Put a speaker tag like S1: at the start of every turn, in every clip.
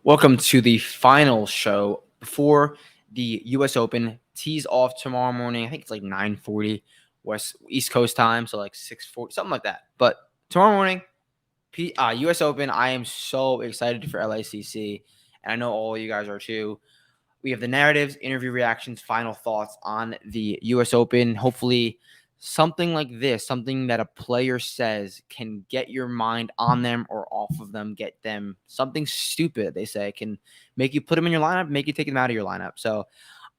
S1: Welcome to the final show before the U.S. Open tees off tomorrow morning. I think it's like 9:40 East Coast time, so like 6:40, something like that. But tomorrow morning, U.S. Open. I am so excited for LACC, and I know all you guys are too. We have the narratives, interview reactions, final thoughts on the U.S. Open. Hopefully, something like this, something that a player says can get your mind on them or off of them, get them something stupid, they say, can make you put them in your lineup, make you take them out of your lineup. So,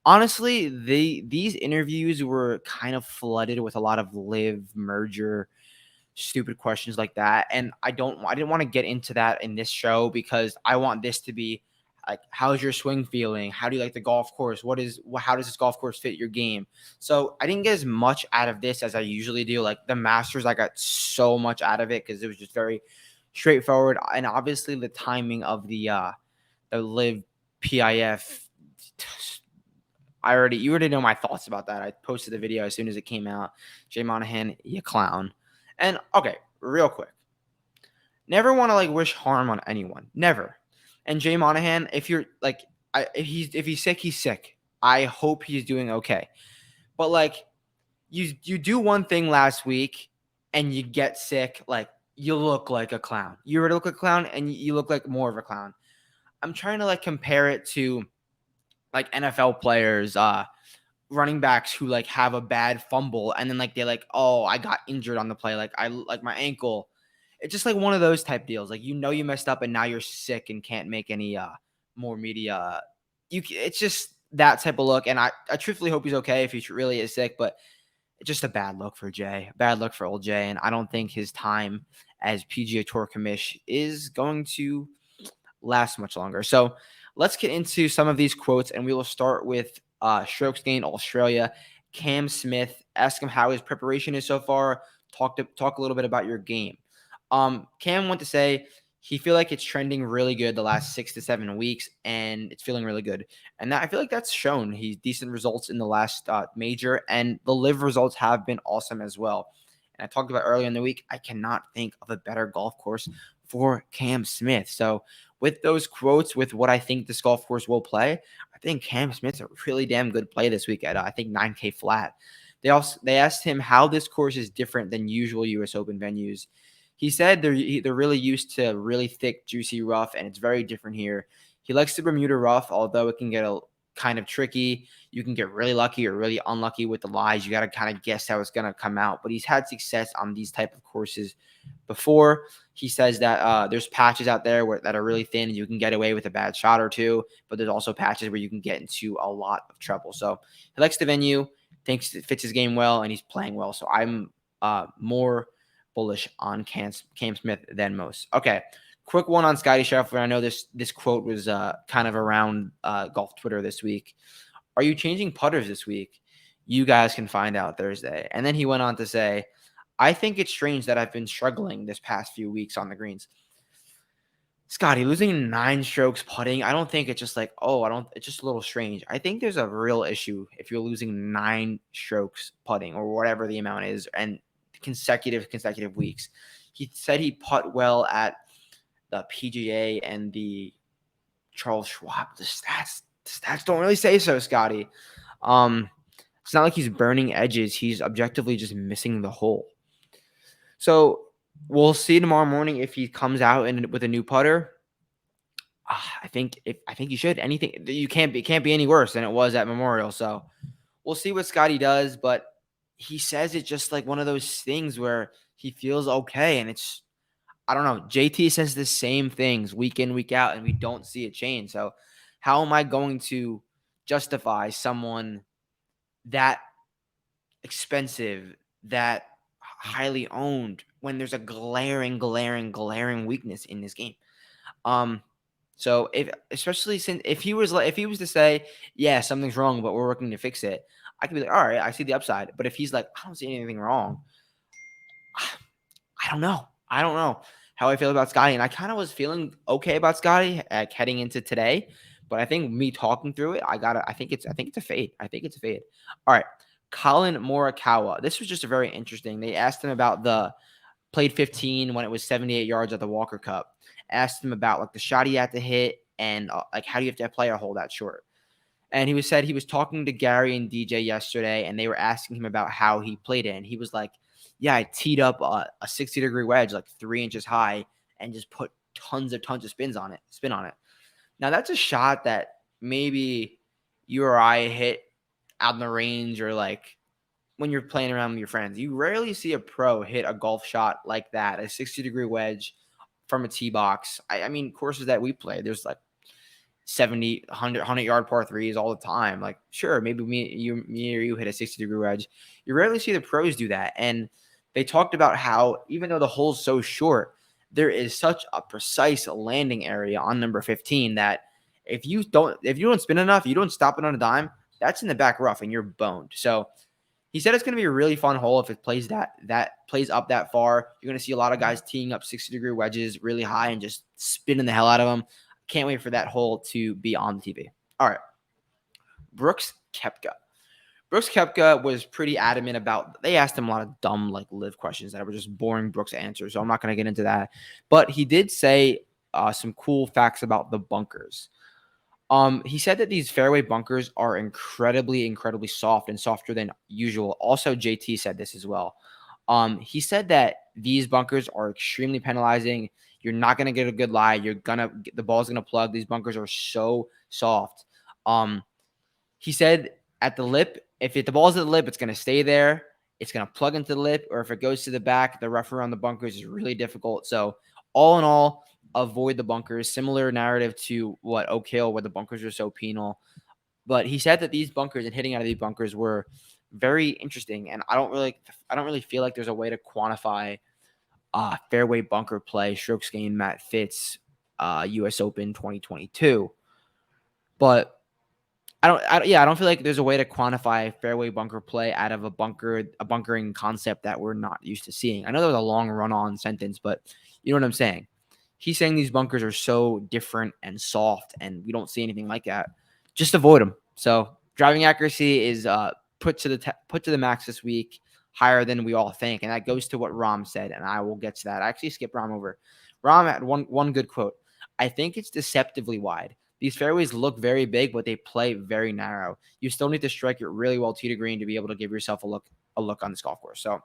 S1: honestly, these interviews were kind of flooded with a lot of live merger stupid questions like that. And I didn't want to get into that in this show because I want this to be like, how's your swing feeling? How do you like the golf course? How does this golf course fit your game? So I didn't get as much out of this as I usually do. Like the Masters, I got so much out of it because it was just very straightforward. And obviously the timing of the live PIF. You already know my thoughts about that. I posted the video as soon as it came out. Jay Monahan, you clown. And okay, real quick. Never want to like wish harm on anyone. Never. And Jay Monahan, if you're like if he's sick, he's sick. I hope he's doing okay. But like you do one thing last week and you get sick, like you look like a clown. You already look like a clown and you look like more of a clown. I'm trying to like compare it to like NFL players, running backs who like have a bad fumble and then like they're like, oh, I got injured on the play, like I like my ankle. It's just like one of those type deals. Like you messed up and now you're sick and can't make any more media. It's just that type of look, and I truthfully hope he's okay if he really is sick, but it's just a bad look for Jay, bad look for old Jay, and I don't think his time as PGA Tour commish is going to last much longer. So let's get into some of these quotes, and we will start with Strokes Gained Australia. Cam Smith, ask him how his preparation is so far. Talk a little bit about your game. Cam went to say he feel like it's trending really good the last 6 to 7 weeks, and it's feeling really good. And I feel like that's shown. He's decent results in the last major, and the live results have been awesome as well. And I talked about earlier in the week, I cannot think of a better golf course for Cam Smith. So with those quotes, with what I think this golf course will play, I think Cam Smith's a really damn good play this week at I think 9K flat. They asked him how this course is different than usual U.S. Open venues. He said they're really used to really thick, juicy rough, and it's very different here. He likes the Bermuda rough, although it can get a kind of tricky. You can get really lucky or really unlucky with the lies. You got to kind of guess how it's going to come out. But he's had success on these type of courses before. He says that there's patches out there that are really thin and you can get away with a bad shot or two, but there's also patches where you can get into a lot of trouble. So he likes the venue, thinks it fits his game well, and he's playing well. So I'm more bullish on Cam Smith than most. Okay, quick one on Scotty Scheffler. I know this quote was kind of around golf Twitter this week. Are you changing putters this week? You guys can find out Thursday. And then he went on to say, I think it's strange that I've been struggling this past few weeks on the greens. Scotty, losing 9 strokes putting, I don't think it's just like, it's just a little strange. I think there's a real issue if you're losing 9 strokes putting or whatever the amount is and consecutive weeks. He said he putt well at the PGA and the Charles Schwab. The stats don't really say so, Scotty. It's not like he's burning edges. He's objectively just missing the hole. So we'll see tomorrow morning if he comes out with a new putter. I think he should. It can't be any worse than it was at Memorial. So we'll see what Scotty does, but he says it's just like one of those things where he feels okay, and it's, I don't know. JT says the same things week in, week out, and we don't see a change. So how am I going to justify someone that expensive, that highly owned, when there's a glaring weakness in this game? So if he was to say, yeah, something's wrong, but we're working to fix it, I could be like, all right, I see the upside. But if he's like, I don't see anything wrong, I don't know how I feel about Scotty. And I kind of was feeling okay about Scotty heading into today. But I think me talking through it, I think it's a fade. All right. Colin Morikawa. This was just a very interesting. They asked him about played 15 when it was 78 yards at the Walker Cup. Asked him about like the shot he had to hit, and like how do you have to play a hole that short? And he was talking to Gary and DJ yesterday, and they were asking him about how he played it, and he was like, "Yeah, I teed up a 60-degree wedge like 3 inches high, and just put tons of spin on it." Now that's a shot that maybe you or I hit out in the range, or like when you're playing around with your friends. You rarely see a pro hit a golf shot like that, a 60-degree wedge from a tee box. I mean, courses that we play, there's like 70, 100 yard par threes all the time. Like, sure, maybe me or you hit a 60-degree wedge. You rarely see the pros do that. And they talked about how even though the hole's so short, there is such a precise landing area on number 15 that if you don't spin enough, you don't stop it on a dime, that's in the back rough and you're boned. So he said it's going to be a really fun hole if it plays plays up that far. You're going to see a lot of guys teeing up 60-degree wedges really high and just spinning the hell out of them. Can't wait for that hole to be on the TV. All right. Brooks Koepka. Brooks Koepka was pretty adamant about, they asked him a lot of dumb, like, live questions that were just boring Brooks answers, so I'm not going to get into that. But he did say some cool facts about the bunkers. He said that these fairway bunkers are incredibly soft and softer than usual. Also, JT said this as well. He said that these bunkers are extremely penalizing. You're not gonna get a good lie. The ball's gonna plug. These bunkers are so soft. He said at the lip, if the ball's at the lip, it's gonna stay there. It's gonna plug into the lip, or if it goes to the back, the rough around the bunkers is really difficult. So all in all, avoid the bunkers. Similar narrative to what Oak Hill, where the bunkers are so penal. But he said that these bunkers and hitting out of these bunkers were very interesting, and I don't really feel like there's a way to quantify fairway bunker play, strokes gained, Matt Fitz, U.S. Open 2022. But I don't feel like there's a way to quantify fairway bunker play out of a bunkering concept that we're not used to seeing. I know that was a long run-on sentence, but you know what I'm saying. He's saying these bunkers are so different and soft, and we don't see anything like that. Just avoid them. So driving accuracy is put to the max this week, higher than we all think, and that goes to what Rom said, and I will get to that. I actually skipped Rom over. Rom had one good quote. I think it's deceptively wide. These fairways look very big, but they play very narrow. You still need to strike it really well tee to green to be able to give yourself a look on this golf course. So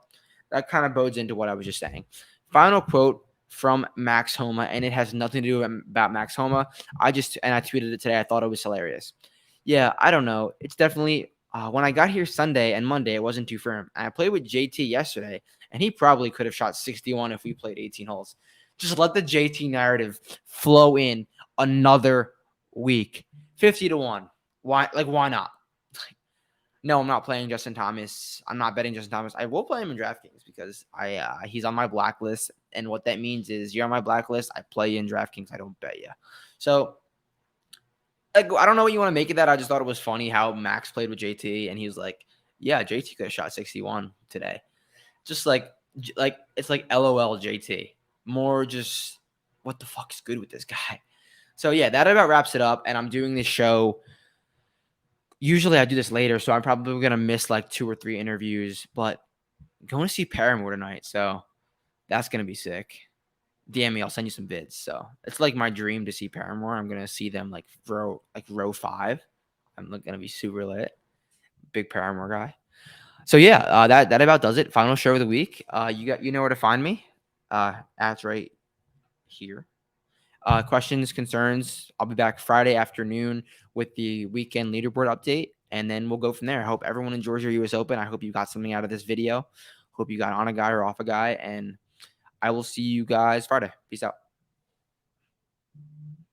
S1: that kind of bodes into what I was just saying. Final quote from Max Homa, and it has nothing to do about Max Homa. I tweeted it today. I thought it was hilarious. Yeah, I don't know. It's definitely when I got here Sunday and Monday, it wasn't too firm. And I played with JT yesterday, and he probably could have shot 61 if we played 18 holes. Just let the JT narrative flow in another week. 50-1. Why not? No, I'm not playing Justin Thomas. I'm not betting Justin Thomas. I will play him in DraftKings because he's on my blacklist. And what that means is you're on my blacklist. I play you in DraftKings. I don't bet you. So I don't know what you want to make of that. I just thought it was funny how Max played with JT. And he was like, yeah, JT could have shot 61 today. Just like it's like LOL JT. More just what the fuck is good with this guy? So yeah, that about wraps it up. And I'm doing this show. Usually I do this later, so I'm probably going to miss like 2 or 3 interviews, but I'm going to see Paramore tonight, so that's going to be sick. DM me, I'll send you some vids. So it's like my dream to see Paramore. I'm going to see them like row 5. I'm going to be super lit. Big Paramore guy. So yeah, that about does it. Final show of the week. You know where to find me. That's right here. Questions, concerns, I'll be back Friday afternoon with the weekend leaderboard update, and then we'll go from there. I hope everyone enjoys your US Open. I hope you got something out of this video. Hope you got on a guy or off a guy, and I will see you guys Friday. Peace out.